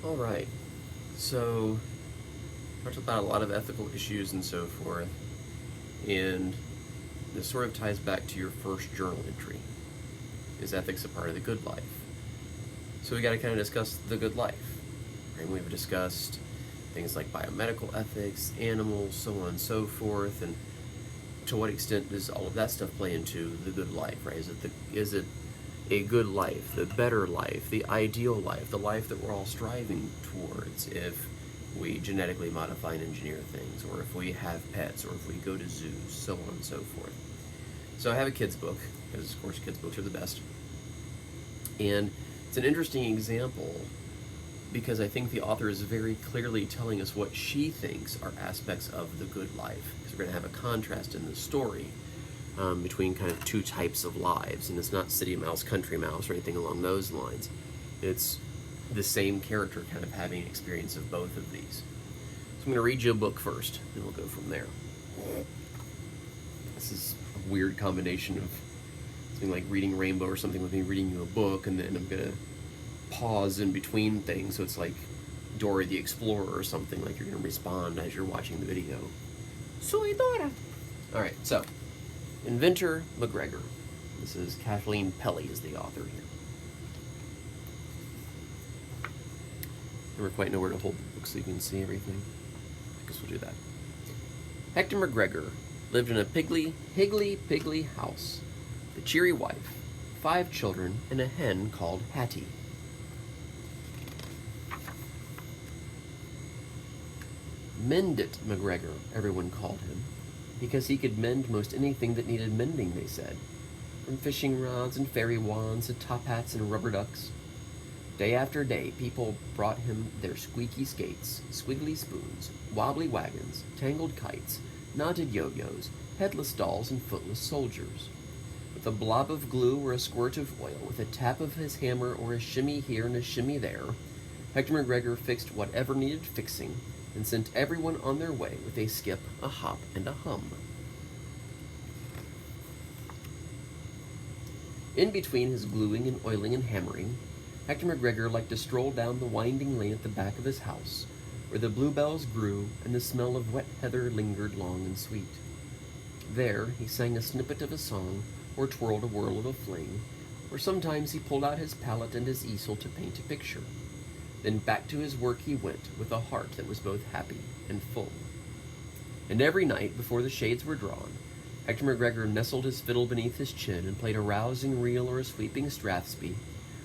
All right. So, we talked about a lot of ethical issues and so forth, and this sort of ties back to your first journal entry. Is ethics a part of the good life? So we got to kind of discuss the good life. Right? We've discussed things like biomedical ethics, animals, so on and so forth, and to what extent does all of that stuff play into the good life? Right? Is it a good life, the better life, the ideal life, the life that we're all striving towards if we genetically modify and engineer things, or if we have pets, or if we go to zoos, so on and so forth. So I have a kid's book, because of course kids' books are the best. And it's an interesting example because I think the author is very clearly telling us what she thinks are aspects of the good life. Because we're going to have a contrast in the story between kind of two types of lives. And it's not city mouse, country mouse, or anything along those lines. It's the same character kind of having an experience of both of these. So I'm going to read you a book first, and we'll go from there. This is a weird combination of something like reading Rainbow or something with me reading you a book, and then I'm going to pause in between things, so it's like Dora the Explorer or something, like you're going to respond as you're watching the video. Soy Dora! Alright, so, Inventor McGregor. This is Kathleen Pelley is the author here. Never quite know where to hold the book so you can see everything. I guess we'll do that. Hector McGregor lived in a higgly house. A cheery wife, 5 children, and a hen called Hattie. Mend it, McGregor, everyone called him, because he could mend most anything that needed mending, they said, from fishing rods and fairy wands to top hats and rubber ducks. Day after day, people brought him their squeaky skates, squiggly spoons, wobbly wagons, tangled kites, knotted yo-yos, headless dolls, and footless soldiers. With a blob of glue or a squirt of oil, with a tap of his hammer or a shimmy here and a shimmy there, Hector McGregor fixed whatever needed fixing and sent everyone on their way with a skip, a hop, and a hum. In between his gluing and oiling and hammering, Hector McGregor liked to stroll down the winding lane at the back of his house, where the bluebells grew and the smell of wet heather lingered long and sweet. There he sang a snippet of a song, or twirled a whirl of a fling, or sometimes he pulled out his palette and his easel to paint a picture. Then back to his work he went, with a heart that was both happy and full. And every night, before the shades were drawn, Hector McGregor nestled his fiddle beneath his chin and played a rousing reel or a sweeping strathspey,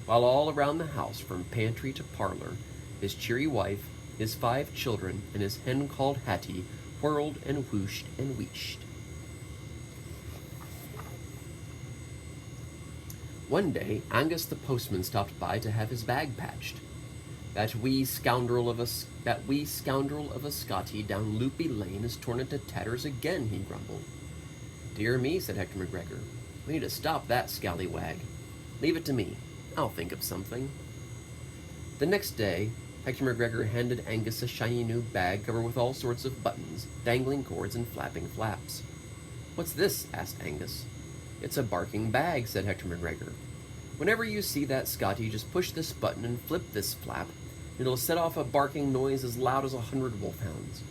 while all around the house, from pantry to parlor, his cheery wife, his 5 children, and his hen called Hattie whirled and whooshed and wheeshed. One day, Angus the postman stopped by to have his bag patched. That wee scoundrel of a Scotty down Loopy Lane is torn into tatters again, he grumbled. Dear me, said Hector McGregor, we need to stop that scallywag. Leave it to me. I'll think of something. The next day, Hector McGregor handed Angus a shiny new bag covered with all sorts of buttons, dangling cords, and flapping flaps. What's this? Asked Angus. It's a barking bag, said Hector McGregor. Whenever you see that Scotty, just push this button and flip this flap, and it'll set off a barking noise as loud as 100 wolfhounds.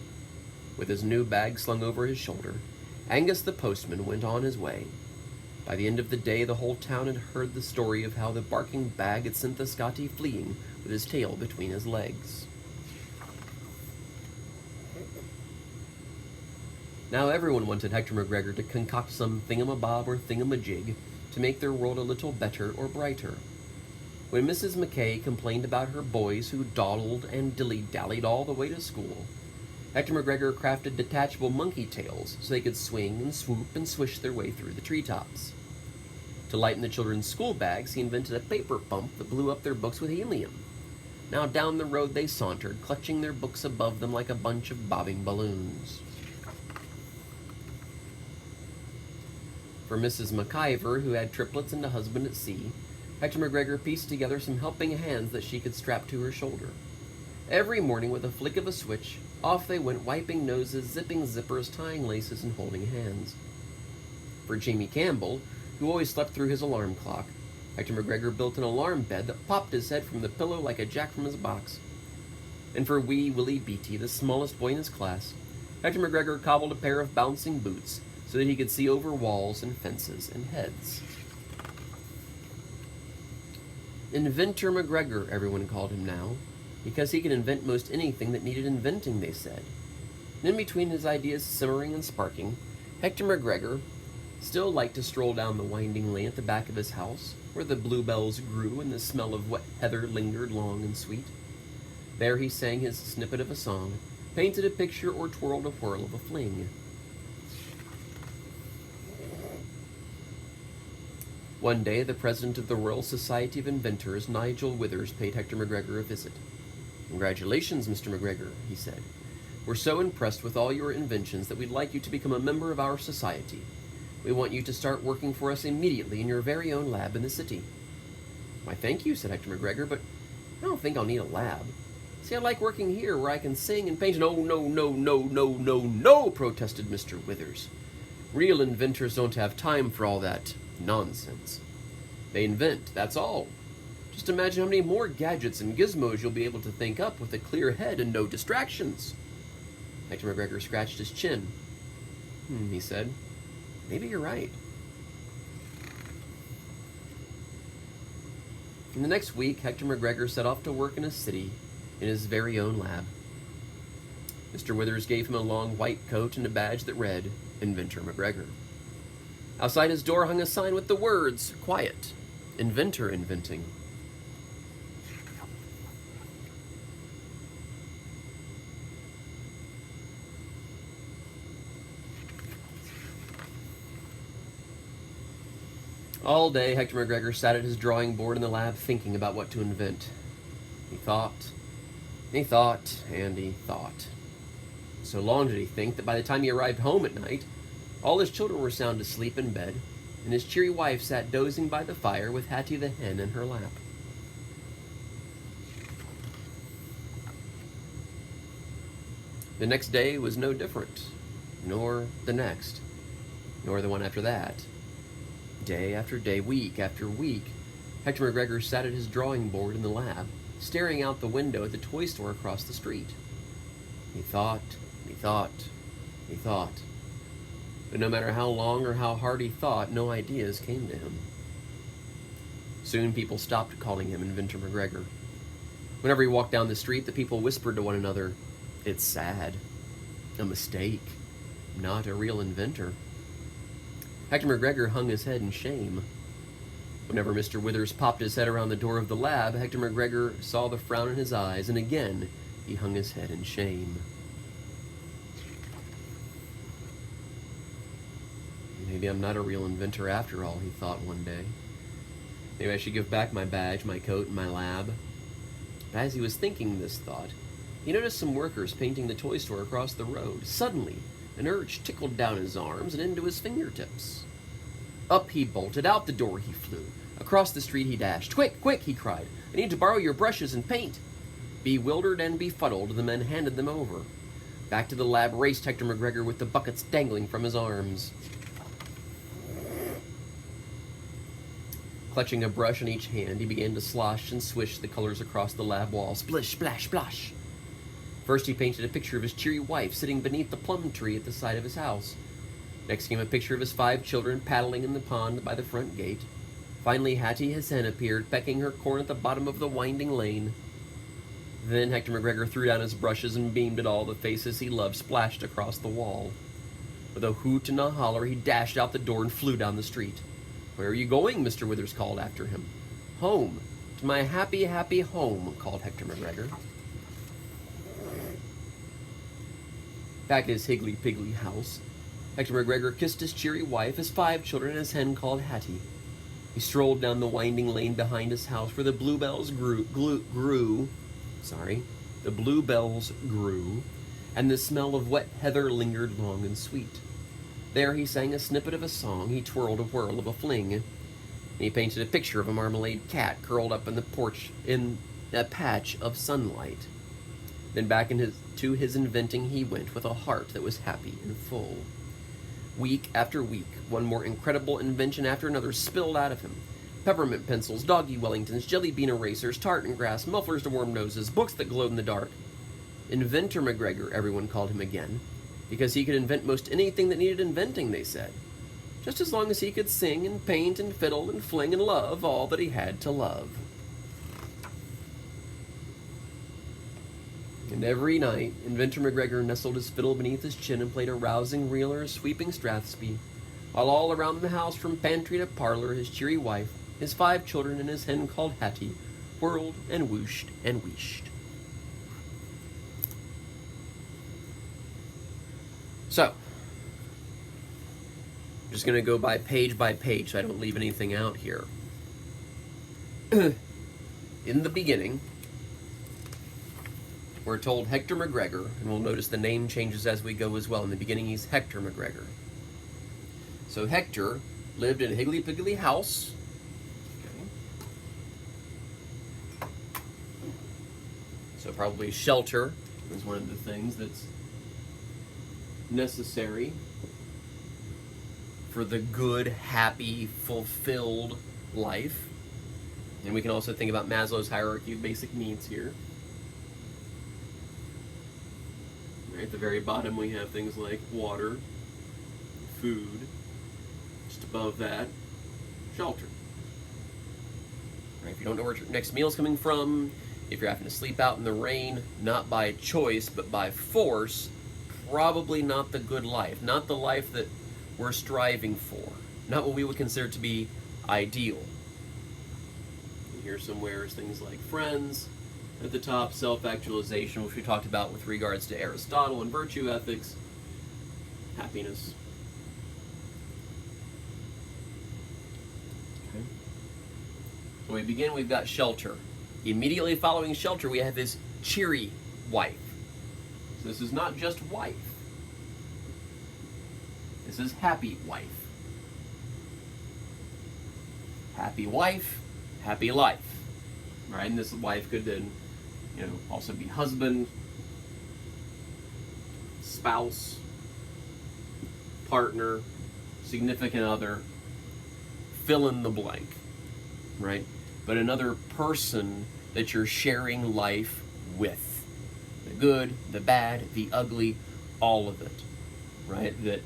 With his new bag slung over his shoulder, Angus the postman went on his way. By the end of the day, the whole town had heard the story of how the barking bag had sent the Scotty fleeing with his tail between his legs. Now everyone wanted Hector McGregor to concoct some thingamabob or thingamajig to make their world a little better or brighter. When Mrs. McKay complained about her boys who dawdled and dilly-dallied all the way to school, Hector McGregor crafted detachable monkey tails so they could swing and swoop and swish their way through the treetops. To lighten the children's school bags, he invented a paper pump that blew up their books with helium. Now down the road they sauntered, clutching their books above them like a bunch of bobbing balloons. For Mrs. McIver, who had triplets and a husband at sea, Hector McGregor pieced together some helping hands that she could strap to her shoulder. Every morning, with a flick of a switch, off they went, wiping noses, zipping zippers, tying laces, and holding hands. For Jamie Campbell, who always slept through his alarm clock, Hector McGregor built an alarm bed that popped his head from the pillow like a jack from his box. And for wee Willie Beatty, the smallest boy in his class, Hector McGregor cobbled a pair of bouncing boots so that he could see over walls and fences and heads. Inventor McGregor, everyone called him now, because he could invent most anything that needed inventing, they said. And in between his ideas simmering and sparking, Hector McGregor still liked to stroll down the winding lane at the back of his house, where the bluebells grew and the smell of wet heather lingered long and sweet. There he sang his snippet of a song, painted a picture, or twirled a whirl of a fling. One day, the president of the Royal Society of Inventors, Nigel Withers, paid Hector McGregor a visit. "Congratulations, Mr. McGregor," he said. "We're so impressed with all your inventions that we'd like you to become a member of our society. We want you to start working for us immediately in your very own lab in the city." "Why, thank you," said Hector McGregor, "but I don't think I'll need a lab. See, I like working here where I can sing and paint." No, protested Mr. Withers. "Real inventors don't have time for all that nonsense. They invent, that's all. Just imagine how many more gadgets and gizmos you'll be able to think up with a clear head and no distractions." Hector McGregor scratched his chin. He said, "Maybe you're right." In the next week, Hector McGregor set off to work in a city in his very own lab. Mr. Withers gave him a long white coat and a badge that read, "Inventor McGregor." Outside his door hung a sign with the words, "Quiet, Inventor Inventing." All day, Hector McGregor sat at his drawing board in the lab thinking about what to invent. He thought, and he thought. So long did he think that by the time he arrived home at night, all his children were sound asleep in bed, and his cheery wife sat dozing by the fire with Hattie the hen in her lap. The next day was no different, nor the next, nor the one after that. Day after day, week after week, Hector McGregor sat at his drawing board in the lab, staring out the window at the toy store across the street. He thought. But no matter how long or how hard he thought, no ideas came to him. Soon people stopped calling him Inventor McGregor. Whenever he walked down the street, the people whispered to one another, "It's sad. A mistake. Not a real inventor." Hector McGregor hung his head in shame. Whenever Mr. Withers popped his head around the door of the lab, Hector McGregor saw the frown in his eyes, and again he hung his head in shame. Maybe I'm not a real inventor after all, he thought one day. Maybe I should give back my badge, my coat, and my lab. But as he was thinking this thought, he noticed some workers painting the toy store across the road. Suddenly, an urge tickled down his arms and into his fingertips. Up he bolted, out the door he flew. Across the street he dashed. "Quick, quick," he cried. "I need to borrow your brushes and paint." Bewildered and befuddled, the men handed them over. Back to the lab raced Hector McGregor with the buckets dangling from his arms. Clutching a brush in each hand, he began to slosh and swish the colors across the lab wall. Splish, splash, splash. First he painted a picture of his cheery wife sitting beneath the plum tree at the side of his house. Next came a picture of his 5 children paddling in the pond by the front gate. Finally, Hattie his hen appeared, pecking her corn at the bottom of the winding lane. Then Hector McGregor threw down his brushes and beamed at all the faces he loved splashed across the wall. With a hoot and a holler, he dashed out the door and flew down the street. "Where are you going?" Mr. Withers called after him. "Home. To my happy, happy home," called Hector McGregor. Back at his higgly-piggly house, Hector McGregor kissed his cheery wife, his 5 children, and his hen called Hattie. He strolled down the winding lane behind his house where the bluebells grew, and the smell of wet heather lingered long and sweet. There he sang a snippet of a song, he twirled a whirl of a fling, and he painted a picture of a marmalade cat curled up in the porch in a patch of sunlight. Then back to his inventing he went with a heart that was happy and full. Week after week, one more incredible invention after another spilled out of him. Peppermint pencils, doggy Wellingtons, jelly bean erasers, tartan grass, mufflers to warm noses, books that glowed in the dark. Inventor McGregor, everyone called him again, because he could invent most anything that needed inventing, they said, just as long as he could sing and paint and fiddle and fling and love all that he had to love. And every night, Inventor McGregor nestled his fiddle beneath his chin and played a rousing reel or a sweeping Strathspey, while all around the house, from pantry to parlor, his cheery wife, his 5 children, and his hen called Hattie whirled and whooshed and wheeshed. So, I'm just going to go by page so I don't leave anything out here. In the beginning, we're told Hector McGregor, and we'll notice the name changes as we go as well. In the beginning, he's Hector McGregor. So Hector lived in a higgly-piggly house. Okay. So probably shelter is one of the things that's necessary for the good, happy, fulfilled life. And we can also think about Maslow's hierarchy of basic needs here. Right at the very bottom we have things like water, food. Just above that, shelter. Right, if you don't know where your next meal's coming from, if you're having to sleep out in the rain, not by choice but by force, probably not the good life, not the life that we're striving for, not what we would consider to be ideal. And here somewhere is things like friends. At the top, self-actualization, which we talked about with regards to Aristotle and virtue ethics, happiness. Okay. So we begin, we've got shelter. Immediately following shelter, we have this cheery wife. So this is not just wife. This is happy wife. Happy wife, happy life. Right? And this wife could then, also be husband, spouse, partner, significant other, fill in the blank, right? But another person that you're sharing life with. The good, the bad, the ugly, all of it, right? That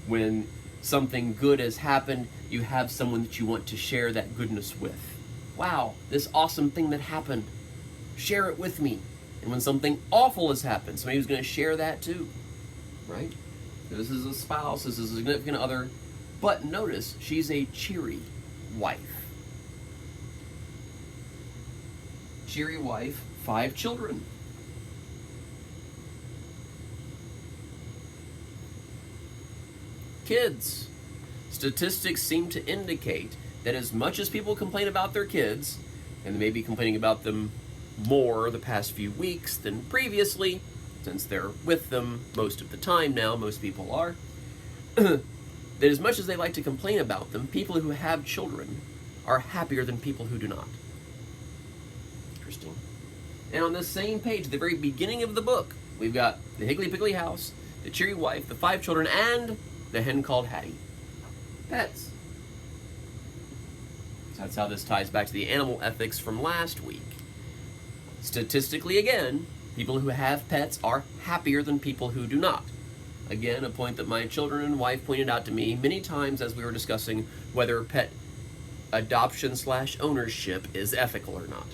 when something good has happened, you have someone that you want to share that goodness with. Wow, this awesome thing that happened, share it with me. And when something awful has happened, somebody who's going to share that too, right? This is a spouse, this is a significant other, but notice, she's a cheery wife. Cheery wife, 5 children. Kids. Statistics seem to indicate that as much as people complain about their kids, and they may be complaining about them more the past few weeks than previously, since they're with them most of the time now, most people are, that as much as they like to complain about them, people who have children are happier than people who do not. Interesting. And on this same page, at the very beginning of the book, we've got the higgly-piggly house, the cheery wife, the 5 children, and the hen called Hattie. Pets. So that's how this ties back to the animal ethics from last week. Statistically, again, people who have pets are happier than people who do not. Again, a point that my children and wife pointed out to me many times as we were discussing whether pet adoption/ownership is ethical or not.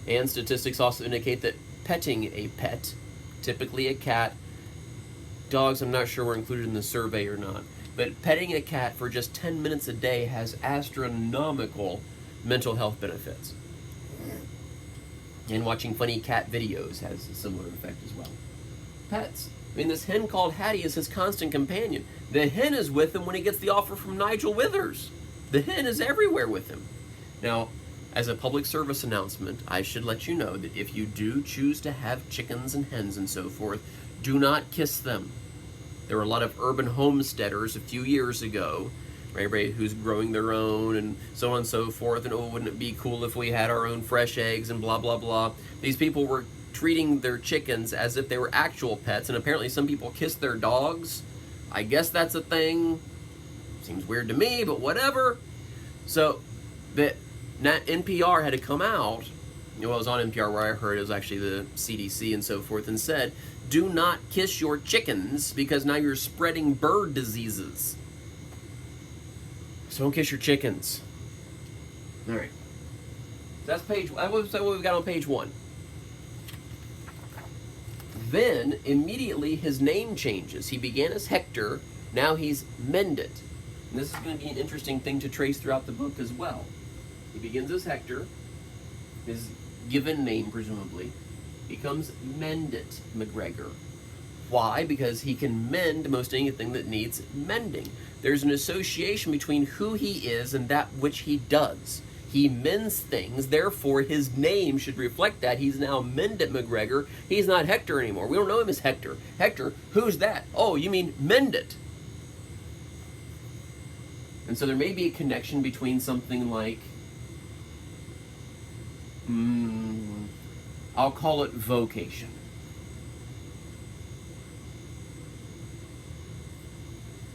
And statistics also indicate that petting a pet, typically a cat, dogs I'm not sure were included in the survey or not, but petting a cat for just 10 minutes a day has astronomical mental health benefits. And watching funny cat videos has a similar effect as well. Pets. I mean, this hen called Hattie is his constant companion. The hen is with him when he gets the offer from Nigel Withers. The hen is everywhere with him. Now, as a public service announcement, I should let you know that if you do choose to have chickens and hens and so forth, do not kiss them. There were a lot of urban homesteaders a few years ago, right, who's growing their own and so on and so forth, and oh, wouldn't it be cool if we had our own fresh eggs and blah, blah, blah. These people were treating their chickens as if they were actual pets, and apparently some people kiss their dogs. I guess that's a thing. Seems weird to me, but whatever. So, that NPR had to come out Well, it was on NPR where I heard it was actually the CDC and so forth, and said, do not kiss your chickens because now you're spreading bird diseases. So don't kiss your chickens. All right. That's page. That was what we've got on page 1. Then immediately his name changes. He began as Hector. Now he's Mendit. And this is going to be an interesting thing to trace throughout the book as well. He begins as Hector, his given name presumably, becomes Mendit McGregor. Why? Because he can mend most anything that needs mending. There's an association between who he is and that which he does. He mends things, therefore his name should reflect that. He's now Mendit McGregor. He's not Hector anymore. We don't know him as Hector. Hector, who's that? Oh, you mean Mendit. And so there may be a connection between something like, I'll call it vocation.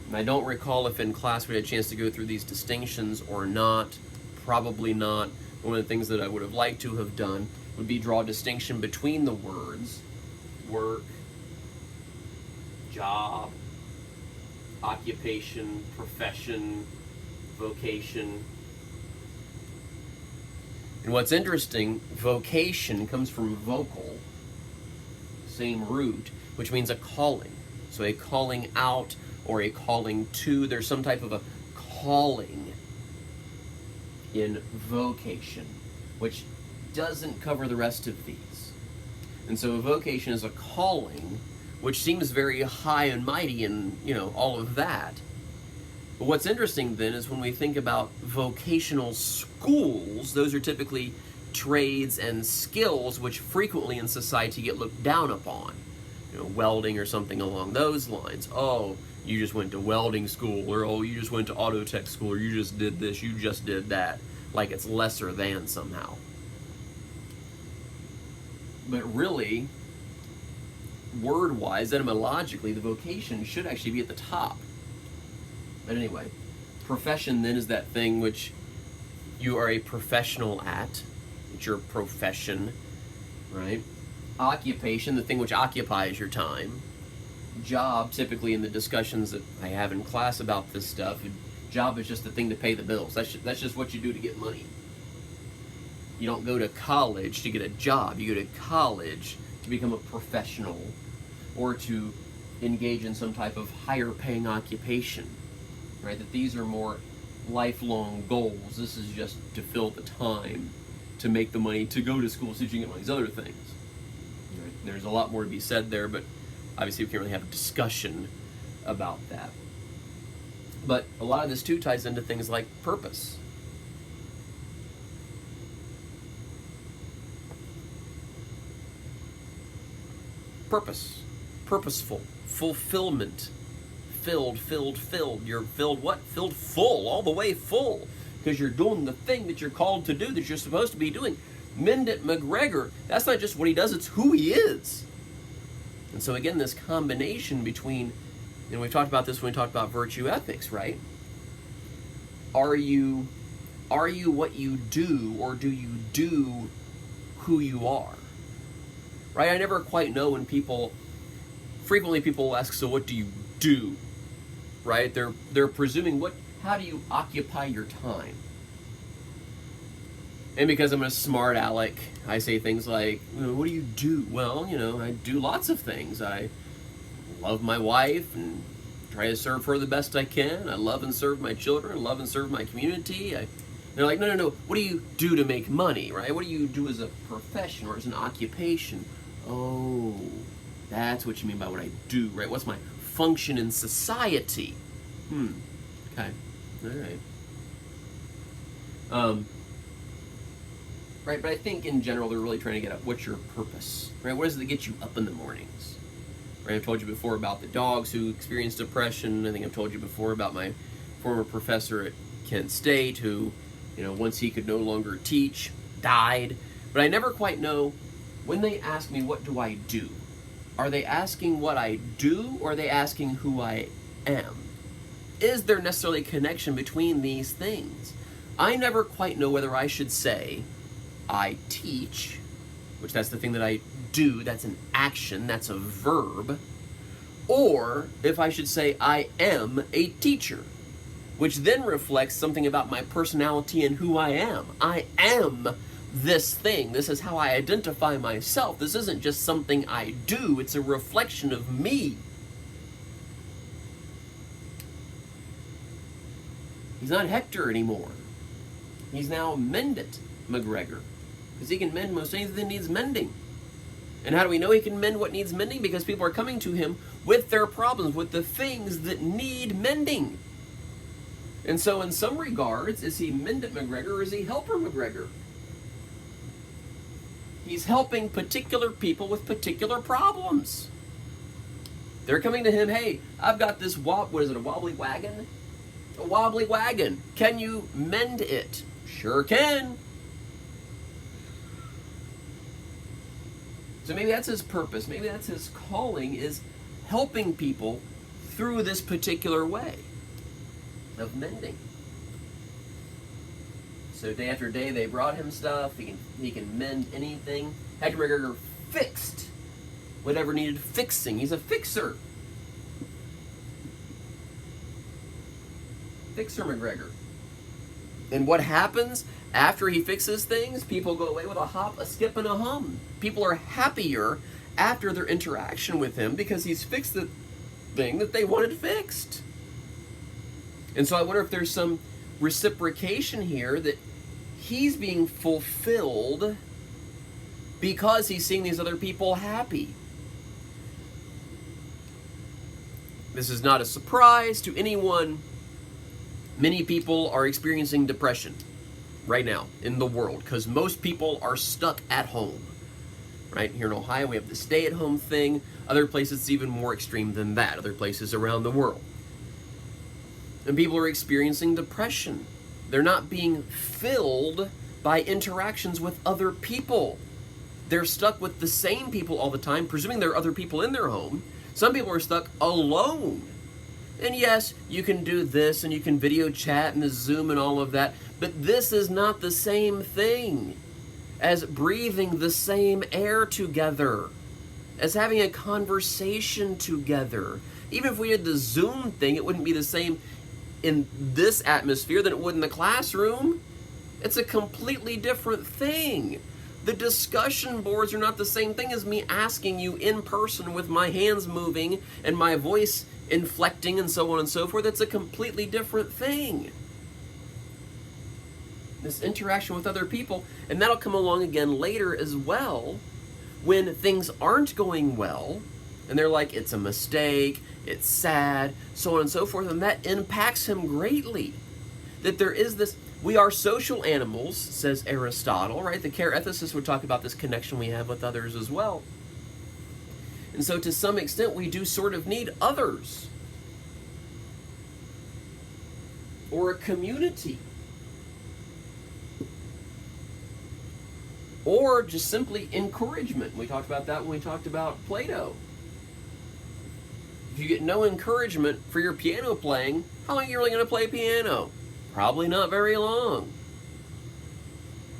And I don't recall if in class we had a chance to go through these distinctions or not. Probably not. One of the things that I would have liked to have done would be draw a distinction between the words work, job, occupation, profession, vocation. And what's interesting, vocation comes from vocal, same root, which means a calling. So a calling out or a calling to. There's some type of a calling in vocation, which doesn't cover the rest of these. And so a vocation is a calling, which seems very high and mighty and, all of that. But what's interesting then is when we think about vocational schools, those are typically trades and skills which frequently in society get looked down upon. Welding or something along those lines. Oh, you just went to welding school, or oh, you just went to auto tech school, or you just did this, you just did that. Like it's lesser than somehow. But really, word-wise, etymologically, the vocation should actually be at the top. But anyway, profession then is that thing which you are a professional at. It's your profession, right? Occupation, the thing which occupies your time. Job, typically in the discussions that I have in class about this stuff, job is just the thing to pay the bills. That's just what you do to get money. You don't go to college to get a job. You go to college to become a professional or to engage in some type of higher paying occupation, right? That these are more lifelong goals. This is just to fill the time, to make the money, to go to school so you can get all these other things. Right? There's a lot more to be said there, but obviously we can't really have a discussion about that. But a lot of this too ties into things like purpose. Purpose, purposeful, fulfillment, filled. You're filled what? Filled full, all the way full, because you're doing the thing that you're called to do, that you're supposed to be doing. Mendit McGregor, that's not just what he does, it's who he is. And so again, this combination between, and we talked about this when we talked about virtue ethics, right? Are you what you do, or do you do who you are? Right? I never quite know when frequently people will ask, so what do you do? Right? They're presuming how do you occupy your time? And because I'm a smart aleck, I say things like, what do you do? Well, I do lots of things. I love my wife and try to serve her the best I can. I love and serve my children. I love and serve my community. They're like, no. What do you do to make money, right? What do you do as a profession or as an occupation? Oh, that's what you mean by what I do, right? What's my function in society? Okay. All right. Right, but I think in general they're really trying to get at what's your purpose, right? What is it that gets you up in the mornings? Right, I've told you before about the dogs who experienced depression. I think I've told you before about my former professor at Kent State who, once he could no longer teach, died. But I never quite know, when they ask me what do I do, are they asking what I do, or are they asking who I am? Is there necessarily a connection between these things? I never quite know whether I should say, I teach, which that's the thing that I do, that's an action, that's a verb, or if I should say I am a teacher, which then reflects something about my personality and who I am. I am this thing. This is how I identify myself. This isn't just something I do, it's a reflection of me. He's not Hector anymore. He's now Mendit McGregor, because he can mend most anything that needs mending. And how do we know he can mend what needs mending? Because people are coming to him with their problems, with the things that need mending. And so in some regards, is he Mendit McGregor or is he Helper McGregor? He's helping particular people with particular problems. They're coming to him, hey, I've got this, a wobbly wagon? A wobbly wagon. Can you mend it? Sure can. So maybe that's his purpose, maybe that's his calling, is helping people through this particular way of mending. So day after day they brought him stuff, he can mend anything. Hector McGregor fixed whatever needed fixing. He's a fixer. Fixer McGregor. And what happens after he fixes things? People go away with a hop, a skip, and a hum. People are happier after their interaction with him because he's fixed the thing that they wanted fixed. And so I wonder if there's some reciprocation here, that he's being fulfilled because he's seeing these other people happy. This is not a surprise to anyone. Many people are experiencing depression right now in the world because most people are stuck at home. Right here in Ohio, we have the stay-at-home thing. Other places, it's even more extreme than that. Other places around the world. And people are experiencing depression. They're not being filled by interactions with other people. They're stuck with the same people all the time, presuming there are other people in their home. Some people are stuck alone. And yes, you can do this and you can video chat and the Zoom and all of that, but this is not the same thing as breathing the same air together, as having a conversation together. Even if we did the Zoom thing, it wouldn't be the same in this atmosphere than it would in the classroom. It's a completely different thing. The discussion boards are not the same thing as me asking you in person with my hands moving and my voice inflecting and so on and so forth. It's a completely different thing. This interaction with other people, and that'll come along again later as well, when things aren't going well, and they're like, it's a mistake, it's sad, so on and so forth, and that impacts him greatly. That there is this, we are social animals, says Aristotle, right? The care ethicist would talk about this connection we have with others as well. And so to some extent, we do sort of need others. Or a community. Or just simply encouragement. We talked about that when we talked about Plato. If you get no encouragement for your piano playing, how long are you really going to play piano? Probably not very long.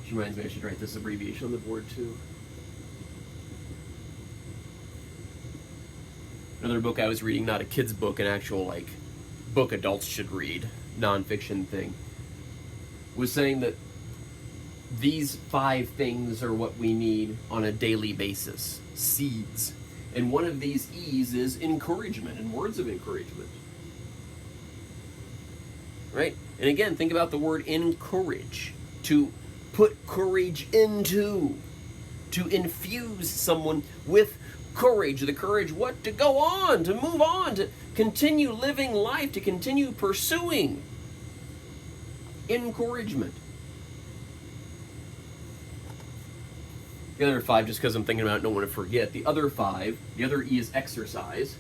Which reminds me, I should write this abbreviation on the board too. Another book I was reading, not a kid's book, an actual book adults should read, nonfiction thing, was saying that these 5 things are what we need on a daily basis. Seeds. And one of these E's is encouragement and words of encouragement. Right? And again, think about the word encourage. To put courage into. To infuse someone with courage. The courage, what? To go on, to move on, to continue living life, to continue pursuing. Encouragement. The other 5, just because I'm thinking about it, don't want to forget. The other 5, the other E is exercise.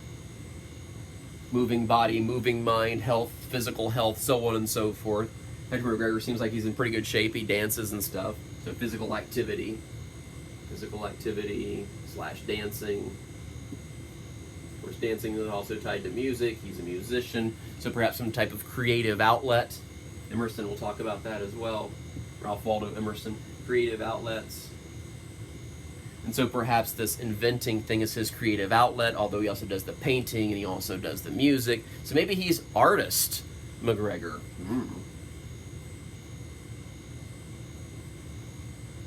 Moving body, moving mind, health, physical health, so on and so forth. Hector McGregor seems like he's in pretty good shape. He dances and stuff. So physical activity. Physical activity / dancing. Of course, dancing is also tied to music. He's a musician. So perhaps some type of creative outlet. Emerson will talk about that as well. Ralph Waldo Emerson. creative outlets. And so perhaps this inventing thing is his creative outlet, although he also does the painting and he also does the music. So maybe he's artist McGregor.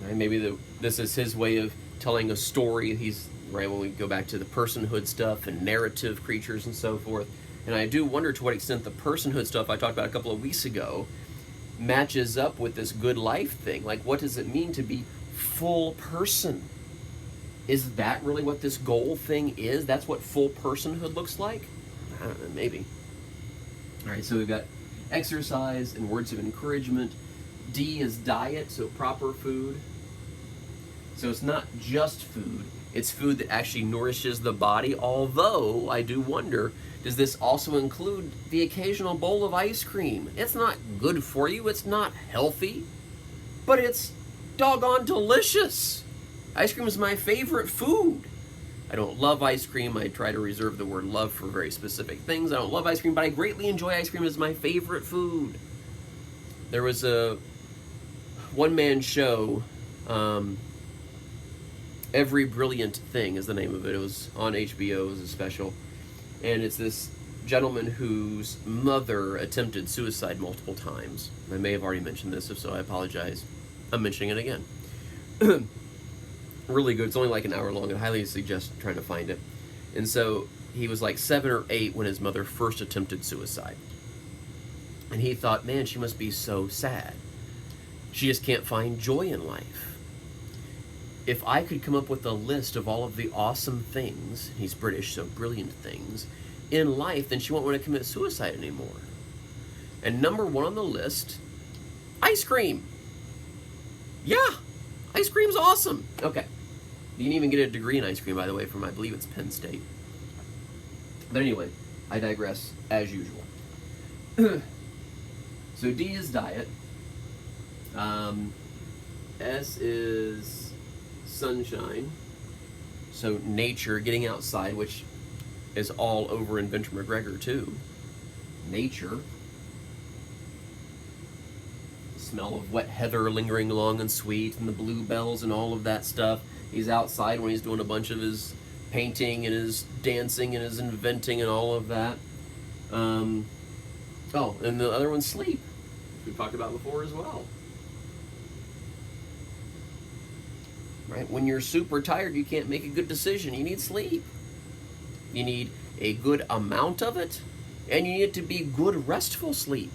Right, maybe this is his way of telling a story. He's right when we go back to the personhood stuff and narrative creatures and so forth. And I do wonder to what extent the personhood stuff I talked about a couple of weeks ago matches up with this good life thing. Like, what does it mean to be full person? Is that really what this goal thing is? That's what full personhood looks like? I don't know, maybe. All right, so we've got exercise and words of encouragement. D is diet, so proper food. So it's not just food, it's food that actually nourishes the body, although I do wonder, does this also include the occasional bowl of ice cream? It's not good for you, it's not healthy, but it's doggone delicious. Ice cream is my favorite food. I don't love ice cream. I try to reserve the word love for very specific things. I don't love ice cream, but I greatly enjoy ice cream as my favorite food. There was a one-man show, Every Brilliant Thing is the name of it. It was on HBO, it was a special. And it's this gentleman whose mother attempted suicide multiple times. I may have already mentioned this, if so I apologize. I'm mentioning it again. Really good. It's only like an hour long. I highly suggest trying to find it. And so he was like 7 or 8 when his mother first attempted suicide. And he thought, man, she must be so sad. She just can't find joy in life. If I could come up with a list of all of the awesome things, he's British, so brilliant things, in life, then she won't want to commit suicide anymore. And number 1 on the list, ice cream. Yeah, ice cream's awesome. Okay. You can even get a degree in ice cream, by the way, from, I believe it's Penn State. But anyway, I digress, as usual. So D is diet. S is sunshine. So nature, getting outside, which is all over Inventor McGregor, too. Nature. The smell of wet heather lingering long and sweet, and the bluebells and all of that stuff. He's outside when he's doing a bunch of his painting and his dancing and his inventing and all of that. Oh, and the other one's sleep, which we've talked about before as well. Right? When you're super tired, you can't make a good decision. You need sleep. You need a good amount of it, and you need it to be good, restful sleep.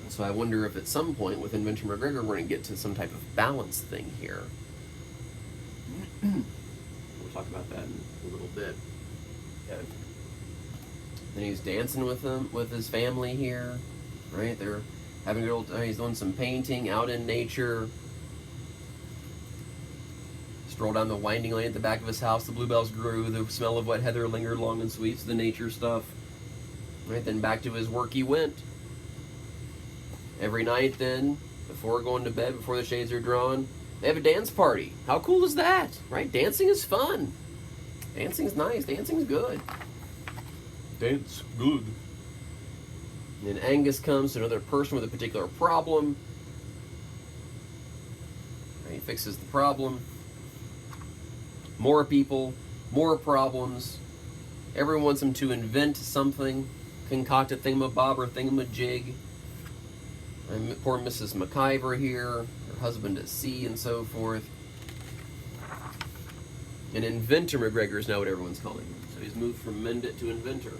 So I wonder if at some point with Inventor McGregor we're going to get to some type of balance thing here. We'll talk about that in a little bit. Okay. And he's dancing with his family here, right? They're having a good old time. He's doing some painting out in nature. Stroll down the winding lane at the back of his house. The bluebells grew. The smell of wet heather lingered long and sweet. So the nature stuff. Right, then back to his work he went. Every night then, before going to bed, before the shades are drawn, they have a dance party. How cool is that? Right? Dancing is fun. Dancing's nice. Dancing's good. Dance good. And then Angus comes to another person with a particular problem. Right, he fixes the problem. More people, more problems. Everyone wants him to invent something, concoct a thingamabob or thingamajig. And poor Mrs. McIver here, her husband at sea and so forth. And Inventor McGregor is now what everyone's calling him. So he's moved from Mendit to Inventor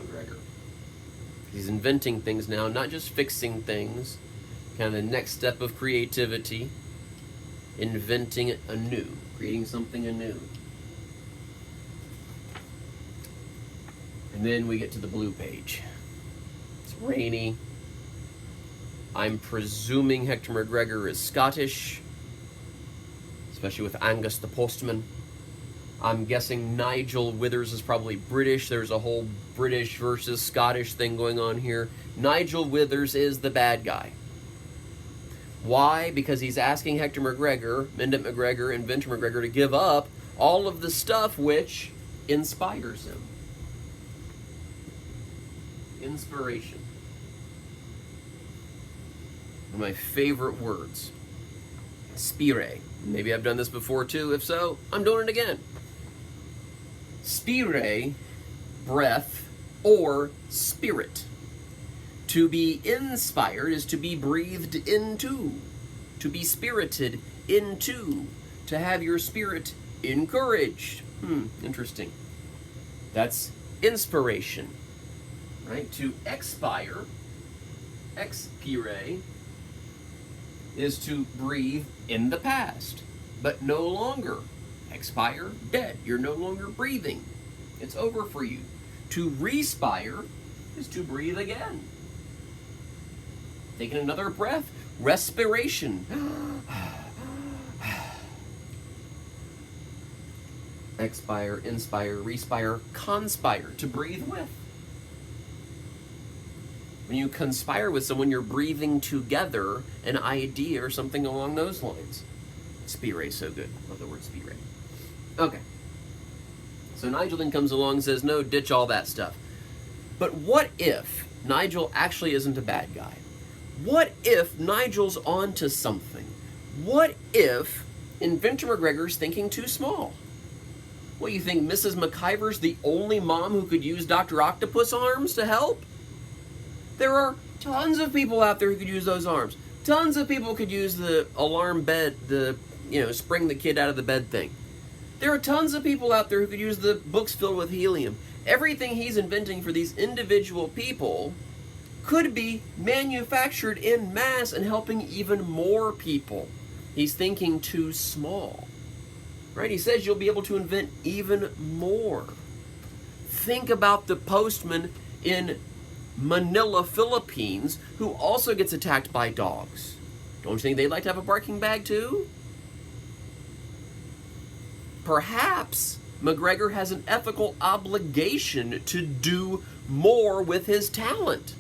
McGregor. He's inventing things now, not just fixing things. Kind of the next step of creativity. Inventing anew, creating something anew. And then we get to the blue page. It's rainy. I'm presuming Hector McGregor is Scottish, especially with Angus the postman. I'm guessing Nigel Withers is probably British. There's a whole British versus Scottish thing going on here. Nigel Withers is the bad guy. Why? Because he's asking Hector McGregor, Mendit McGregor, Inventor McGregor to give up all of the stuff which inspires him. Inspiration. One of my favorite words. Spire. Maybe I've done this before too. If so, I'm doing it again. Spire, breath, or spirit. To be inspired is to be breathed into. To be spirited into. To have your spirit encouraged. Interesting. That's inspiration. Right? To expire, expire, is to breathe in the past, but no longer. Expire, dead. You're no longer breathing. It's over for you. To respire is to breathe again. Taking another breath, respiration. Expire, inspire, respire, conspire, to breathe with. When you conspire with someone, you're breathing together an idea or something along those lines. Spire, so good. Love the word spire. Okay. So Nigel then comes along and says, no, ditch all that stuff. But what if Nigel actually isn't a bad guy? What if Nigel's onto something? What if Inventor McGregor's thinking too small? What, you think Mrs. McIver's the only mom who could use Dr. Octopus arms to help? There are tons of people out there who could use those arms. Tons of people could use the alarm bed, the, spring the kid out of the bed thing. There are tons of people out there who could use the books filled with helium. Everything he's inventing for these individual people could be manufactured in mass and helping even more people. He's thinking too small. Right? He says you'll be able to invent even more. Think about the postman in Manila, Philippines, who also gets attacked by dogs. Don't you think they'd like to have a barking bag too? Perhaps McGregor has an ethical obligation to do more with his talent.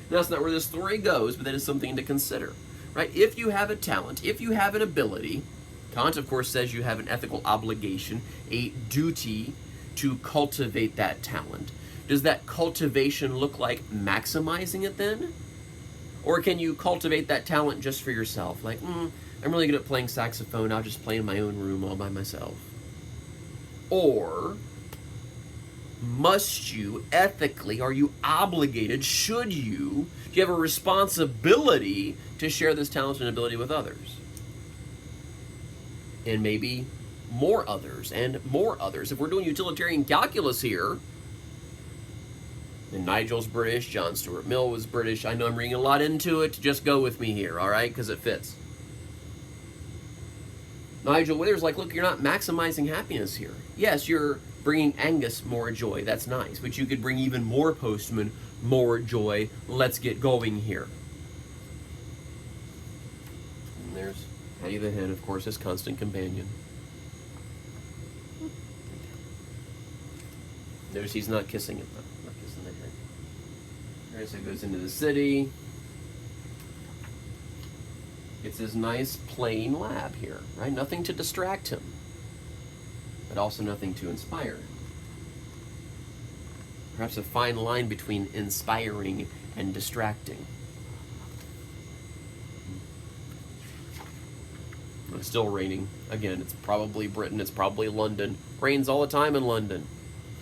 That's not where this story goes, but that is something to consider. Right? If you have a talent, if you have an ability, Kant, of course, says you have an ethical obligation, a duty to cultivate that talent. Does that cultivation look like maximizing it then? Or can you cultivate that talent just for yourself? Like, I'm really good at playing saxophone, I'll just play in my own room all by myself. Or must you, ethically, are you obligated, do you have a responsibility to share this talent and ability with others? And maybe more others and more others. If we're doing utilitarian calculus here, and Nigel's British, John Stuart Mill was British. I know I'm reading a lot into it. Just go with me here, all right? Because it fits. Nigel Withers, like, look, you're not maximizing happiness here. Yes, you're bringing Angus more joy. That's nice. But you could bring even more postmen more joy. Let's get going here. And there's Hattie the hen, of course, his constant companion. Notice he's not kissing it, though. Not kissing the hen. All right, so he goes into the city. It's his nice, plain lab here, right? Nothing to distract him, but also nothing to inspire him. Perhaps a fine line between inspiring and distracting. It's still raining. Again, it's probably Britain, it's probably London. Rains all the time in London.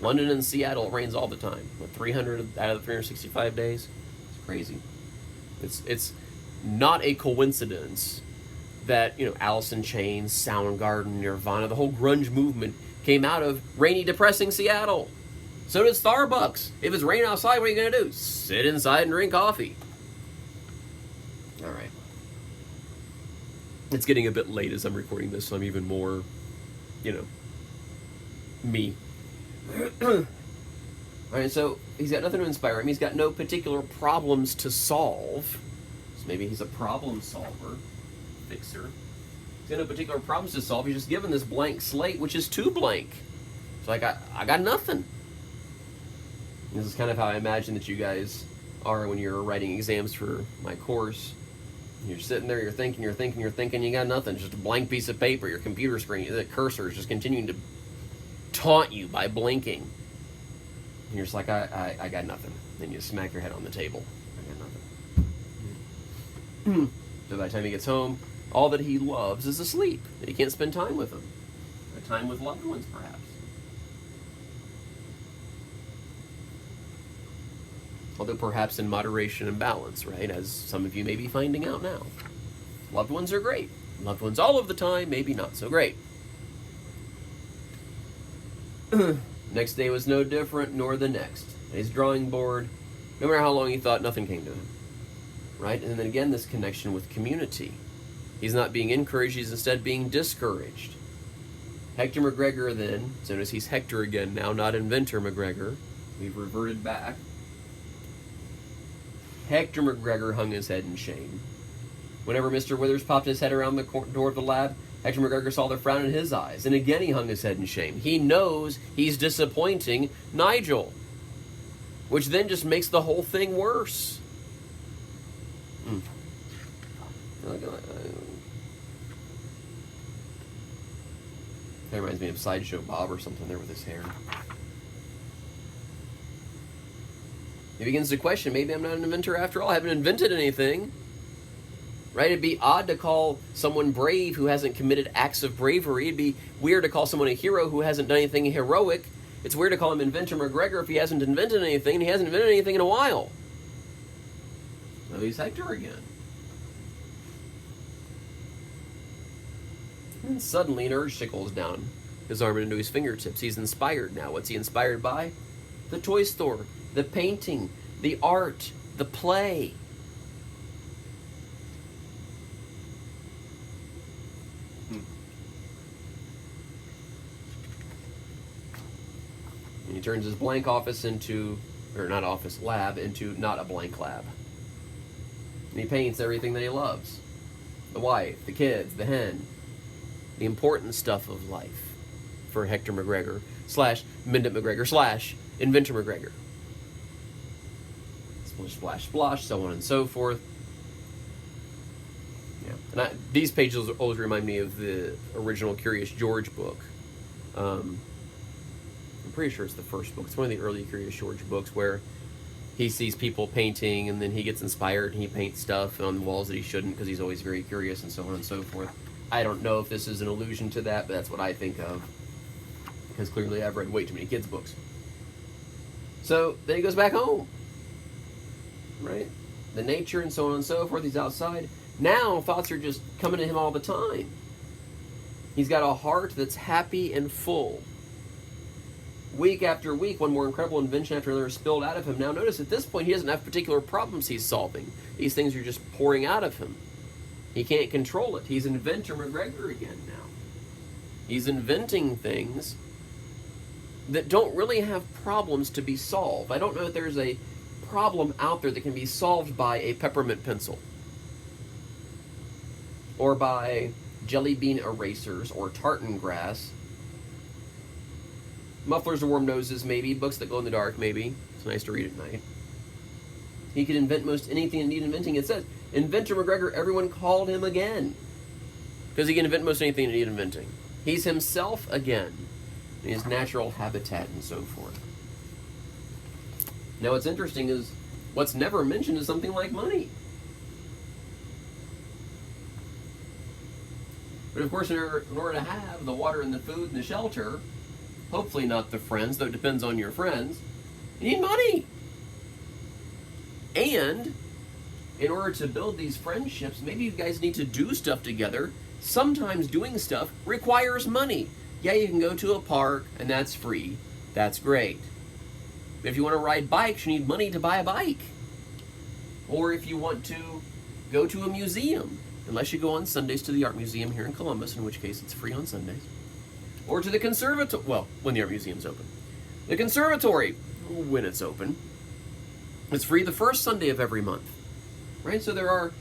London and Seattle, it rains all the time. What, 300 out of the 365 days? It's crazy. It's not a coincidence that, Alice in Chains, Soundgarden, Nirvana, the whole grunge movement came out of rainy, depressing Seattle. So did Starbucks. If it's raining outside, what are you going to do? Sit inside and drink coffee. All right. It's getting a bit late as I'm recording this, so I'm even more, me. All right, so he's got nothing to inspire him. He's got no particular problems to solve. So maybe he's a problem solver, fixer. He's got no particular problems to solve. He's just given this blank slate, which is too blank. So I got nothing. This is kind of how I imagine that you guys are when you're writing exams for my course. You're sitting there, you're thinking, you got nothing. Just a blank piece of paper, your computer screen, the cursor is just continuing to taunt you by blinking. And you're just like, I got nothing. Then you smack your head on the table. I got nothing. So by the time he gets home, all that he loves is asleep. He can't spend time with them. Or time with loved ones, perhaps. Although perhaps in moderation and balance, right? As some of you may be finding out now. Loved ones are great. Loved ones all of the time, maybe not so great. Next day was no different, nor the next. His drawing board, no matter how long he thought, nothing came to him. Right? And then again, this connection with community. He's not being encouraged, he's instead being discouraged. Hector McGregor then, so notice he's Hector again now, not Inventor McGregor. We've reverted back. Hector McGregor hung his head in shame. Whenever Mr. Withers popped his head around the door of the lab, Hector McGregor saw the frown in his eyes, and again he hung his head in shame. He knows he's disappointing Nigel, which then just makes the whole thing worse. That reminds me of Sideshow Bob or something there with his hair. He begins to question, maybe I'm not an inventor after all. I haven't invented anything. Right? It'd be odd to call someone brave who hasn't committed acts of bravery. It'd be weird to call someone a hero who hasn't done anything heroic. It's weird to call him Inventor McGregor if he hasn't invented anything, and he hasn't invented anything in a while. So he's Hector again. And suddenly an urge tickles down his arm into his fingertips. He's inspired now. What's he inspired by? The toy store, the painting, the art, the play. And he turns his blank office into, or not office, lab, into not a blank lab. And he paints everything that he loves. The wife, the kids, the hen. The important stuff of life for Hector McGregor / Mendip McGregor / Inventor McGregor. Splish, splash, splosh, so on and so forth. Yeah, and these pages always remind me of the original Curious George book. I'm pretty sure it's the first book. It's one of the early Curious George books where he sees people painting and then he gets inspired and he paints stuff on the walls that he shouldn't because he's always very curious and so on and so forth. I don't know if this is an allusion to that, but that's what I think of. Because clearly I've read way too many kids' books. So then he goes back home. Right? The nature and so on and so forth. He's outside. Now thoughts are just coming to him all the time. He's got a heart that's happy and full. Week after week, one more incredible invention after another is spilled out of him. Now notice at this point he doesn't have particular problems he's solving. These things are just pouring out of him. He can't control it. He's Inventor McGregor again now. He's inventing things that don't really have problems to be solved. I don't know if there's a problem out there that can be solved by a peppermint pencil. Or by jelly bean erasers or tartan grass. Mufflers or worm noses, maybe. Books that glow in the dark, maybe. It's nice to read at night. He could invent most anything that needed inventing. It says, Inventor McGregor, everyone called him again. Because he can invent most anything that needed inventing. He's himself again. In his natural habitat and so forth. Now what's interesting is, what's never mentioned is something like money. But of course, in order to have the water and the food and the shelter, hopefully not the friends, though it depends on your friends, you need money. And in order to build these friendships, maybe you guys need to do stuff together. Sometimes doing stuff requires money. Yeah, you can go to a park, and that's free. That's great. But if you want to ride bikes, you need money to buy a bike. Or if you want to go to a museum, unless you go on Sundays to the Art Museum here in Columbus, in which case it's free on Sundays. Or to the conservatory, well, when the Art Museum's open. The conservatory, when it's open, it's free the first Sunday of every month. Right? So there are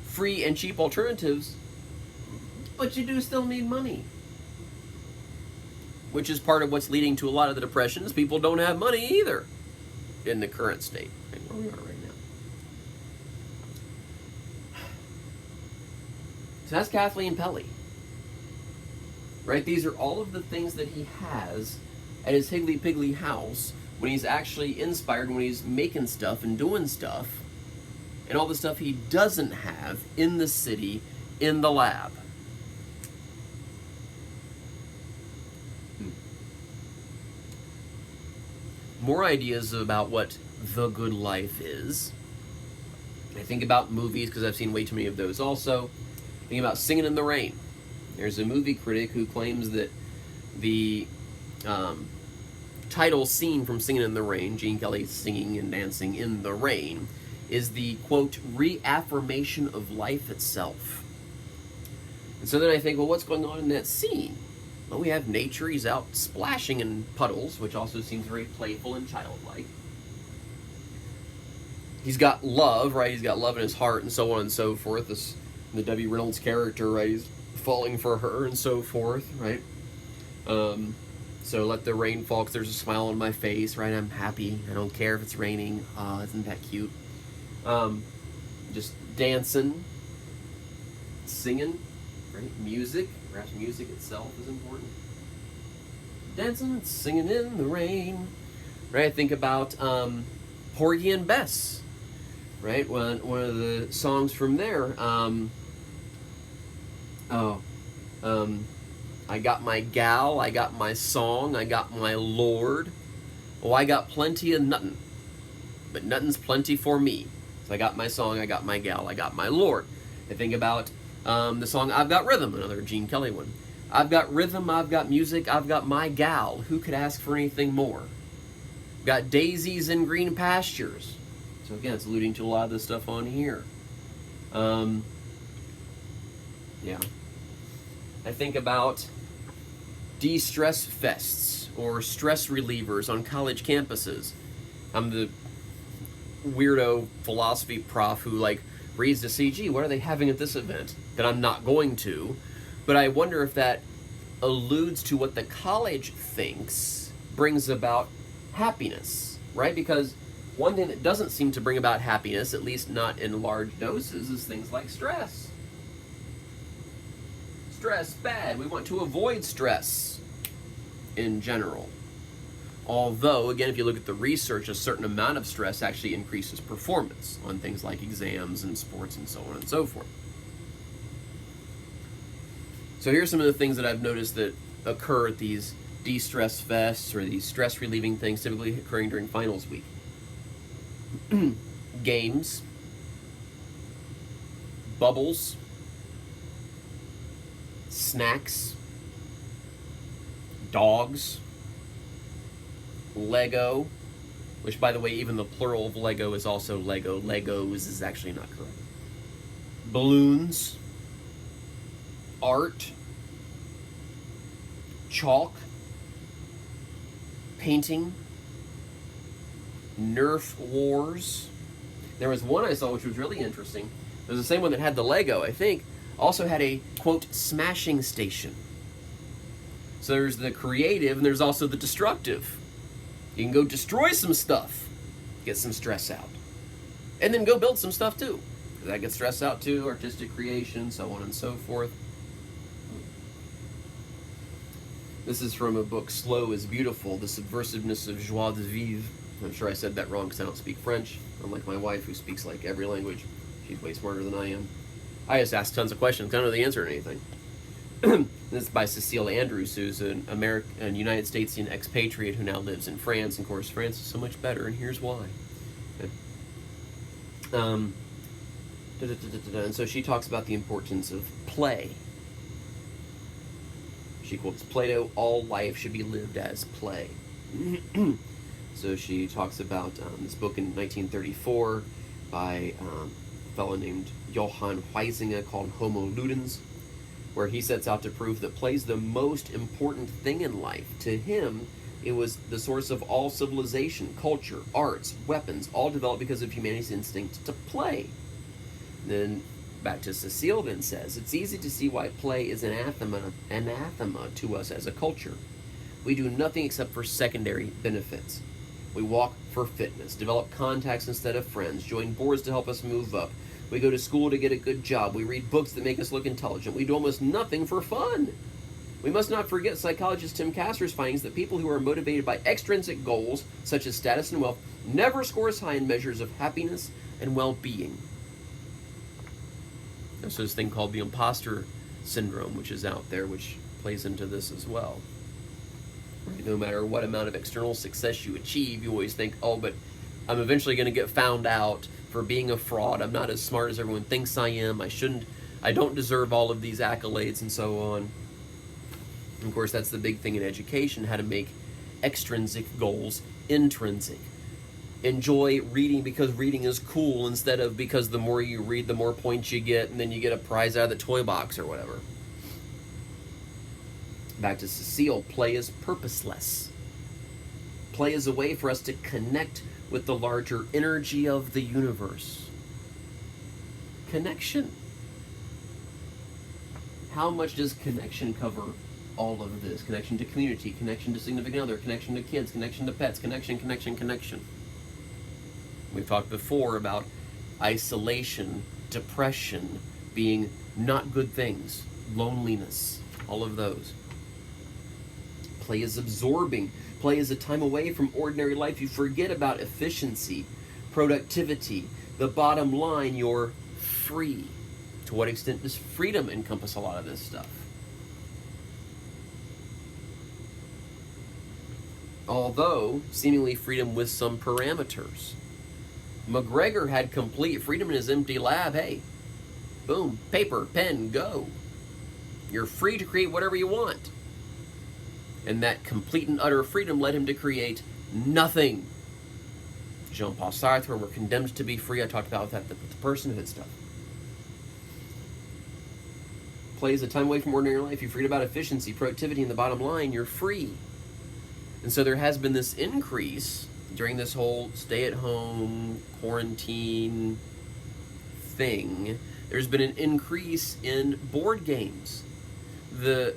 free and cheap alternatives, but you do still need money. Which is part of what's leading to a lot of the depressions. People don't have money either in the current state, right, where we are right now. So that's Kathleen Pelly. Right? These are all of the things that he has at his Higgly Piggly house when he's actually inspired, when he's making stuff and doing stuff, and all the stuff he doesn't have in the city, in the lab. More ideas about what the good life is. I think about movies, because I've seen way too many of those also. Think about Singing in the Rain. There's a movie critic who claims that the title scene from Singing in the Rain, Gene Kelly singing and dancing in the rain, is the, quote, reaffirmation of life itself. And so then I think, well, what's going on in that scene? Well, we have nature. He's out splashing in puddles, which also seems very playful and childlike. He's got love, right? He's got love in his heart and so on and so forth. The W. Reynolds character, right? He's falling for her and so forth, right? So let the rain fall, 'cause there's a smile on my face, right? I'm happy. I don't care if it's raining. Isn't that cute? Just dancing, singing, right? Music, perhaps music itself is important. Dancing and singing in the rain, right? I think about Porgy and Bess, right? One of the songs from there. I got my gal, I got my song, I got my Lord. Oh, I got plenty of nothing, but nothing's plenty for me. So I got my song, I got my gal, I got my Lord. I think about the song I've Got Rhythm, another Gene Kelly one. I've got rhythm, I've got music, I've got my gal. Who could ask for anything more? Got daisies in green pastures. So again, it's alluding to a lot of this stuff on here. Yeah. I think about de-stress fests or stress relievers on college campuses. I'm the weirdo philosophy prof who reads to see, gee, what are they having at this event that I'm not going to? But I wonder if that alludes to what the college thinks brings about happiness, right? Because one thing that doesn't seem to bring about happiness, at least not in large doses, is things like stress. Stress, bad. We want to avoid stress in general. Although, again, if you look at the research, a certain amount of stress actually increases performance on things like exams and sports and so on and so forth. So here's some of the things that I've noticed that occur at these de-stress fests or these stress-relieving things typically occurring during finals week. Games, bubbles, snacks, dogs, Lego, which, by the way, even the plural of Lego is also Lego. Legos is actually not correct. Balloons, art, chalk, painting, Nerf wars. There was one I saw which was really interesting. It was the same one that had the Lego, I think, also had a, quote, smashing station. So there's the creative and there's also the destructive. You can go destroy some stuff, get some stress out. And then go build some stuff too. Because that gets stress out too, artistic creation, so on and so forth. This is from a book, Slow is Beautiful, The Subversiveness of Joie de Vivre. I'm sure I said that wrong because I don't speak French, unlike my wife who speaks like every language. She's way smarter than I am. I just ask tons of questions, I don't know the answer to anything. This is by Cecile Andrews, who's an United Statesian expatriate who now lives in France. And of course, France is so much better, and here's why. And so she talks about the importance of play. She quotes Plato, all life should be lived as play. So she talks about this book in 1934 by a fellow named Johann Huizinga called Homo Ludens, where he sets out to prove that play is the most important thing in life. To him, it was the source of all civilization, culture, arts, weapons, all developed because of humanity's instinct to play. Then back to Cecile then says, it's easy to see why play is anathema to us as a culture. We do nothing except for secondary benefits. We walk for fitness, develop contacts instead of friends, join boards to help us move up. We go to school to get a good job. We read books that make us look intelligent. We do almost nothing for fun. We must not forget psychologist Tim Kasser's findings that people who are motivated by extrinsic goals, such as status and wealth, never score as high in measures of happiness and well-being. There's this thing called the imposter syndrome, which is out there, which plays into this as well. No matter what amount of external success you achieve, you always think, oh, but I'm eventually going to get found out for being a fraud. I'm not as smart as everyone thinks I am. I don't deserve all of these accolades and so on. And of course, that's the big thing in education, how to make extrinsic goals intrinsic. Enjoy reading because reading is cool instead of because the more you read, the more points you get, and then you get a prize out of the toy box or whatever. Back to Cecile, play is purposeless. Play is a way for us to connect with the larger energy of the universe. Connection. How much does connection cover all of this? Connection to community, connection to significant other, connection to kids, connection to pets, connection. We've talked before about isolation, depression being not good things, loneliness, all of those. Play is absorbing. Play is a time away from ordinary life. You forget about efficiency, productivity. The bottom line, you're free. To what extent does freedom encompass a lot of this stuff? Although, seemingly freedom with some parameters. McGregor had complete freedom in his empty lab. Hey, boom, paper, pen, go. You're free to create whatever you want. And that complete and utter freedom led him to create nothing. Jean-Paul Sartre were condemned to be free. I talked about that with the personhood stuff. Play is a time away from ordinary life. You forget about efficiency, productivity, and the bottom line, you're free. And so there has been this increase during this whole stay-at-home, quarantine thing. There's been an increase in board games. The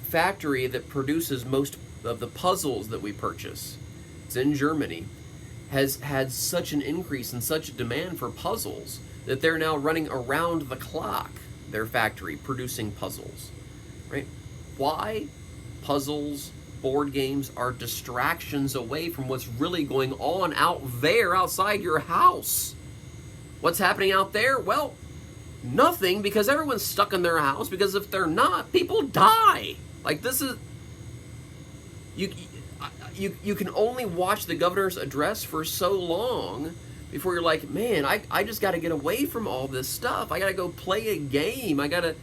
factory that produces most of the puzzles that we purchase, it's in Germany, has had such an increase and such a demand for puzzles that they're now running around the clock, their factory, producing puzzles. Right? Why? Puzzles, board games are distractions away from what's really going on out there outside your house. What's happening out there? Well, nothing, because everyone's stuck in their house, because if they're not, people die. Like, this is, you can only watch the governor's address for so long before you're like, man, I just got to get away from all this stuff. I got to go play a game. I got to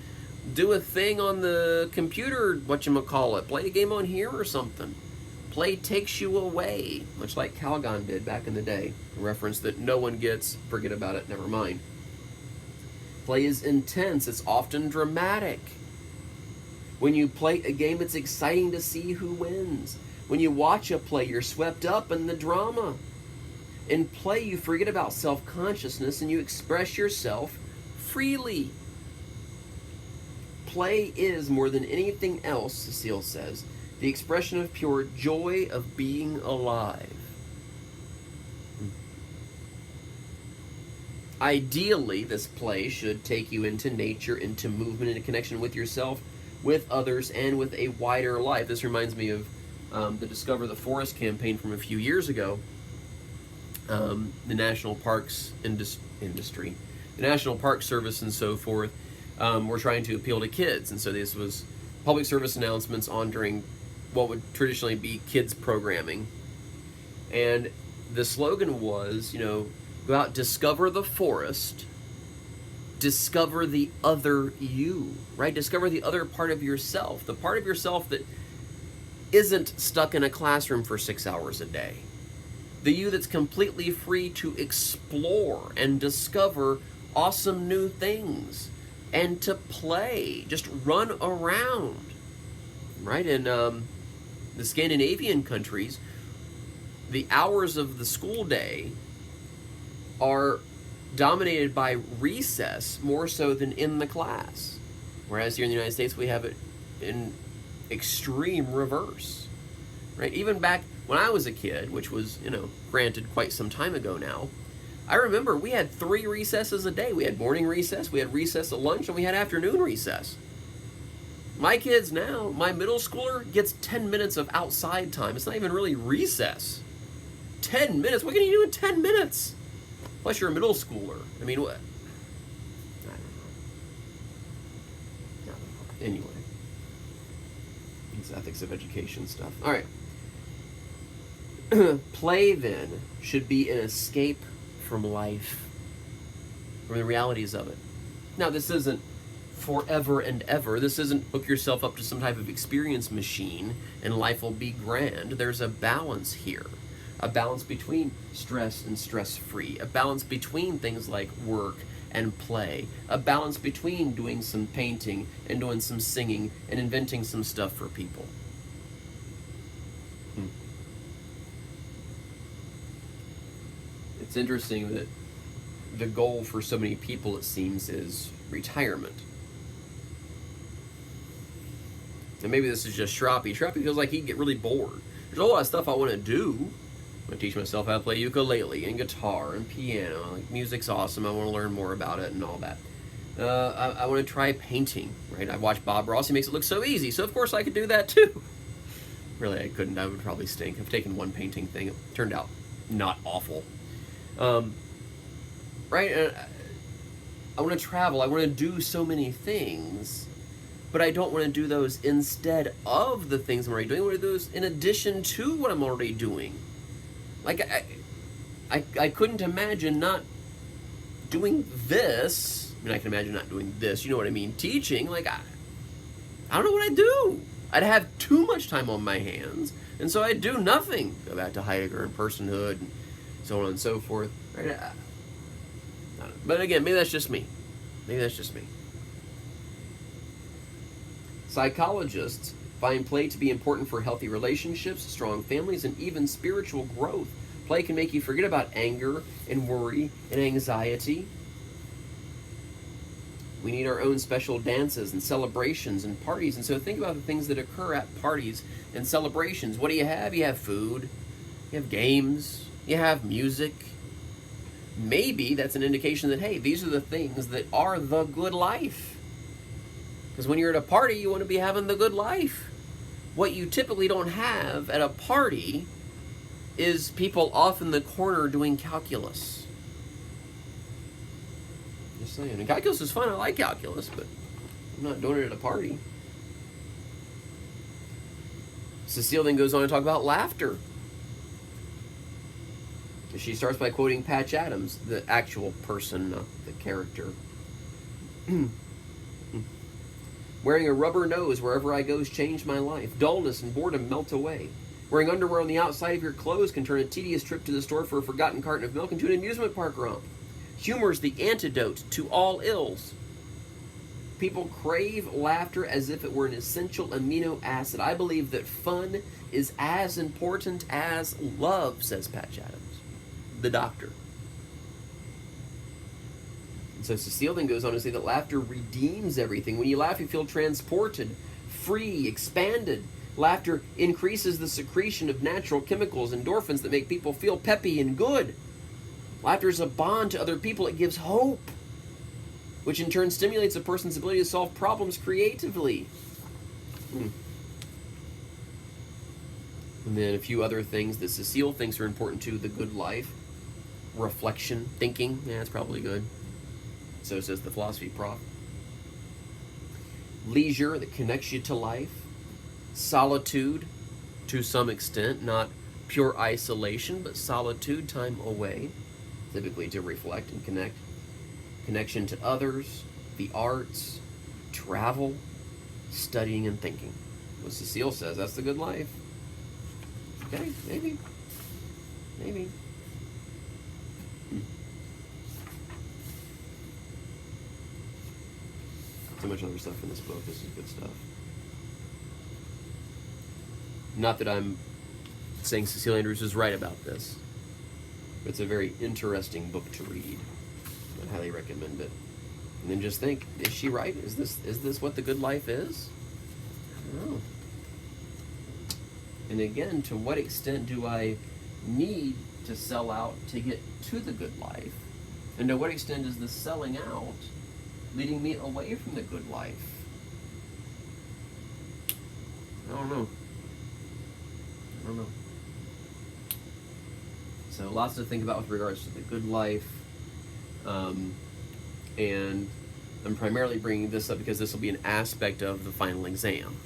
do a thing on the computer, whatchamacallit, play a game on here or something. Play takes you away, much like Calgon did back in the day. A reference that no one gets, forget about it, never mind. Play is intense, it's often dramatic. When you play a game, it's exciting to see who wins. When you watch a play, you're swept up in the drama. In play, you forget about self-consciousness and you express yourself freely. Play is, more than anything else, Cecile says, the expression of pure joy of being alive. Ideally, this play should take you into nature, into movement, into connection with yourself, with others, and with a wider life. This reminds me of the Discover the Forest campaign from a few years ago. The National Parks industry, the National Park Service and so forth, were trying to appeal to kids. And so this was public service announcements on during what would traditionally be kids programming. And the slogan was, go out, discover the forest, discover the other you, right? Discover the other part of yourself, the part of yourself that isn't stuck in a classroom for 6 hours a day. The you that's completely free to explore and discover awesome new things and to play, just run around, right? In the Scandinavian countries, the hours of the school day are dominated by recess more so than in the class. Whereas here in the United States, we have it in extreme reverse, right? Even back when I was a kid, which was, granted quite some time ago now, I remember we had 3 recesses a day. We had morning recess, we had recess at lunch, and we had afternoon recess. My kids now, my middle schooler gets 10 minutes of outside time. It's not even really recess. 10 minutes? What can you do in 10 minutes? Plus, you're a middle schooler. I mean, what? I don't know. Anyway. It's ethics of education stuff. All right. Play, then, should be an escape from life, from the realities of it. Now, this isn't forever and ever. This isn't hook yourself up to some type of experience machine and life will be grand. There's a balance here. A balance between stress and stress-free. A balance between things like work and play. A balance between doing some painting and doing some singing and inventing some stuff for people. It's interesting that the goal for so many people, it seems, is retirement. And maybe this is just Schrappe. Schrappe feels like he'd get really bored. There's a whole lot of stuff I want to do. I'm going to teach myself how to play ukulele and guitar and piano. Like, music's awesome. I want to learn more about it and all that. I want to try painting, right? I watched Bob Ross. He makes it look so easy. So, of course, I could do that, too. Really, I couldn't. I would probably stink. I've taken one painting thing. It turned out not awful. Right? I want to travel. I want to do so many things. But I don't want to do those instead of the things I'm already doing. I want to do those in addition to what I'm already doing. Like, I couldn't imagine not doing this. I mean, I can imagine not doing this. You know what I mean? Teaching. Like, I don't know what I'd do. I'd have too much time on my hands. And so I'd do nothing. Go back to Heidegger and personhood and so on and so forth. Right? But again, maybe that's just me. Maybe that's just me. Psychologists find play to be important for healthy relationships, strong families, and even spiritual growth. Play can make you forget about anger and worry and anxiety. We need our own special dances and celebrations and parties. And so think about the things that occur at parties and celebrations. What do you have? You have food. You have games. You have music. Maybe that's an indication that, hey, these are the things that are the good life. Because when you're at a party, you want to be having the good life. What you typically don't have at a party is people off in the corner doing calculus. Just saying. And calculus is fun. I like calculus, but I'm not doing it at a party. Cecile then goes on to talk about laughter. She starts by quoting Patch Adams, the actual person, not the character. Wearing a rubber nose wherever I go's changed my life. Dullness and boredom melt away. Wearing underwear on the outside of your clothes can turn a tedious trip to the store for a forgotten carton of milk into an amusement park romp. Humor's the antidote to all ills. People crave laughter as if it were an essential amino acid. I believe that fun is as important as love, says Patch Adams, the doctor. So Cecile then goes on to say that laughter redeems everything. When you laugh, you feel transported, free, expanded. Laughter increases the secretion of natural chemicals, endorphins that make people feel peppy and good. Laughter is a bond to other people. It gives hope, which in turn stimulates a person's ability to solve problems creatively. And then a few other things that Cecile thinks are important to the good life. Reflection, thinking, yeah, that's probably good. So says the philosophy prof. Leisure that connects you to life. Solitude, to some extent, not pure isolation, but solitude, time away, typically to reflect and connect. Connection to others, the arts, travel, studying and thinking. What Cecile says, that's the good life. Okay, maybe. So much other stuff in this book. This is good stuff. Not that I'm saying Cecile Andrews is right about this, but it's a very interesting book to read. I highly recommend it. And then just think, is she right? Is this what the good life is? I don't know. And again, to what extent do I need to sell out to get to the good life? And to what extent is the selling out leading me away from the good life? I don't know. I don't know. So lots to think about with regards to the good life. And I'm primarily bringing this up because this will be an aspect of the final exam.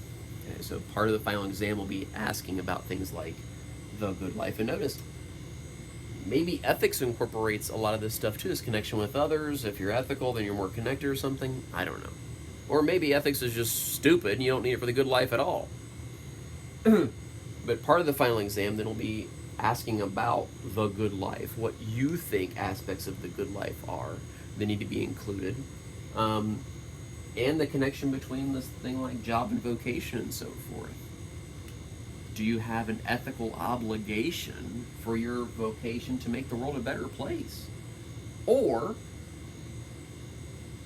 Okay, so part of the final exam will be asking about things like the good life. And notice, maybe ethics incorporates a lot of this stuff too, this connection with others. If you're ethical, then you're more connected or something. I don't know. Or maybe ethics is just stupid and you don't need it for the good life at all. But part of the final exam then will be asking about the good life, what you think aspects of the good life are that need to be included, and the connection between this thing like job and vocation and so forth. Do you have an ethical obligation for your vocation to make the world a better place? Or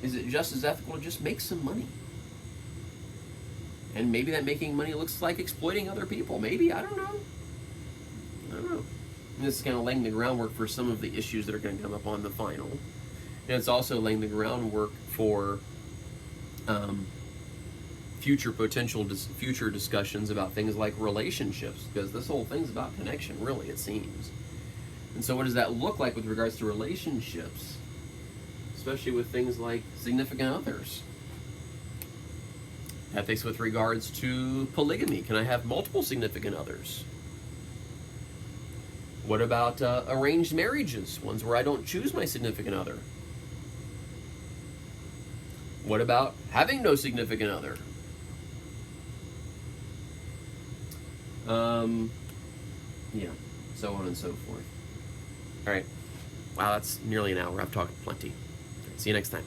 is it just as ethical to just make some money? And maybe that making money looks like exploiting other people. Maybe, I don't know. I don't know. And this is kind of laying the groundwork for some of the issues that are going to come up on the final. And it's also laying the groundwork for future discussions about things like relationships, because this whole thing's about connection, really, it seems. And so what does that look like with regards to relationships, especially with things like significant others? Ethics with regards to polygamy. Can I have multiple significant others? What about arranged marriages, ones where I don't choose my significant other? What about having no significant other? Yeah, so on and so forth. All right. Wow, that's nearly an hour. I've talked plenty. See you next time.